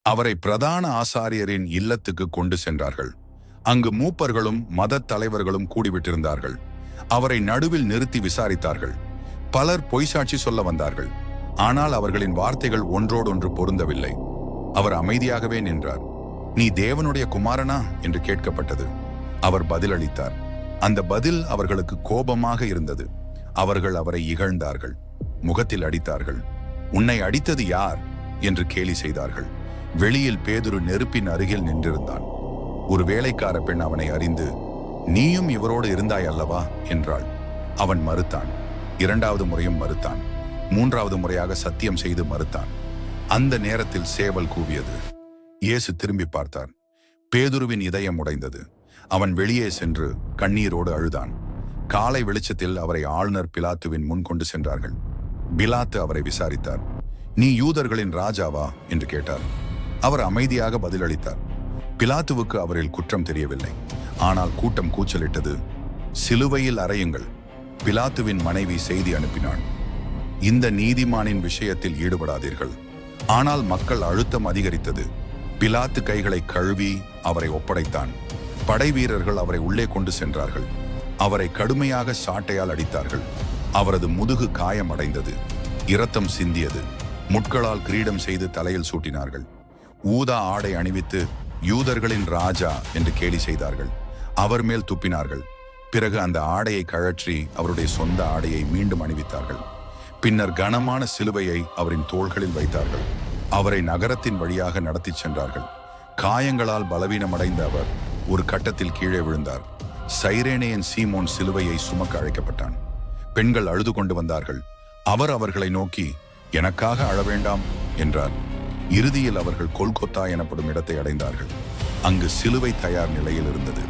அவரை பிரதான ஆசாரியரின் இல்லத்துக்கு கொண்டு சென்றார்கள். அங்கு மூப்பர்களும் மதத் தலைவர்களும் கூடிவிட்டிருந்தார்கள். அவரை நடுவில் நிறுத்தி விசாரித்தார்கள். பலர் பொய்சாட்சி சொல்ல வந்தார்கள். ஆனால் அவர்களின் வார்த்தைகள் ஒன்றோடொன்று பொருந்தவில்லை. அவர் அமைதியாகவே நின்றார். நீ தேவனுடைய குமாரனா என்று கேட்கப்பட்டது. அவர் பதிலளித்தார். அந்த பதில் அவர்களுக்கு கோபமாக இருந்தது. அவர்கள் அவரை இகழ்ந்தார்கள், முகத்தில் அடித்தார்கள். உன்னை அடித்தது யார் என்று கேலி செய்தார்கள். வெளியில் பேதுரு நெருப்பின் அருகில் நின்றிருந்தான். ஒரு வேலைக்கார பெண் அவனை அறிந்து, நீயும் இவரோடு இருந்தாய் அல்லவா என்றாள். அவன் மறுத்தான். 2வது முறையும் மறுத்தான். 3வது முறையாக சத்தியம் செய்து மறுத்தான். அந்த நேரத்தில் சேவல் கூவியது. இயேசு திரும்பி பார்த்தார். பேதுருவின் இதயம் உடைந்தது. அவன் வெளியே சென்று கண்ணீரோடு அழுதான். காலை வெளிச்சத்தில் அவரை ஆளுநர் பிலாத்துவின் முன் கொண்டு சென்றார்கள். பிலாத்து அவரை விசாரித்தார். நீ யூதர்களின் ராஜாவா என்று கேட்டார். அவர் அமைதியாக பதிலளித்தார். பிலாத்துவுக்கு அவரில் குற்றம் தெரியவில்லை. ஆனால் கூட்டம் கூச்சலிட்டது. சிலுவையில் அறையுங்கள். பிலாத்துவின் மனைவி செய்தி அனுப்பினாள். இந்த நீதிமானின் விஷயத்தில் ஈடுபடாதீர்கள். ஆனால் மக்கள் அழுத்தம் அதிகரித்தது. பிலாத்து கைகளை கழுவி அவரை ஒப்படைத்தான். படை வீரர்கள் அவரை உள்ளே கொண்டு சென்றார்கள். அவரை கடுமையாக சாட்டையால் அடித்தார்கள். அவரது முதுகு காயமடைந்தது. இரத்தம் சிந்தியது. முட்களால் கிரீடம் செய்து தலையில் சூட்டினார்கள். ஊதா ஆடை அணிவித்து யூதர்களின் ராஜா என்று கேலி செய்தார்கள். அவர் மேல் துப்பினார்கள். பிறகு அந்த ஆடையை கழற்றி அவருடைய சொந்த ஆடையை மீண்டும் அணிவித்தார்கள். பின்னர் கனமான சிலுவையை அவரின் தோள்களில் வைத்தார்கள். அவரை நகரத்தின் வழியாக நடத்திச் சென்றார்கள். காயங்களால் பலவீனமடைந்த அவர் ஒரு கட்டத்தில் கீழே விழுந்தார். சைரேனேயன் சீமோன் சிலுவையை சுமக்க அழைக்கப்பட்டான். பெண்கள் அழுது கொண்டு வந்தார்கள். அவர் அவர்களை நோக்கி, எனக்காக அழ வேண்டாம் என்றார். இறுதியில் அவர்கள் கொல்கொத்தா எனப்படும் இடத்தை அடைந்தார்கள். அங்கு சிலுவை தயார் நிலையில் இருந்தது.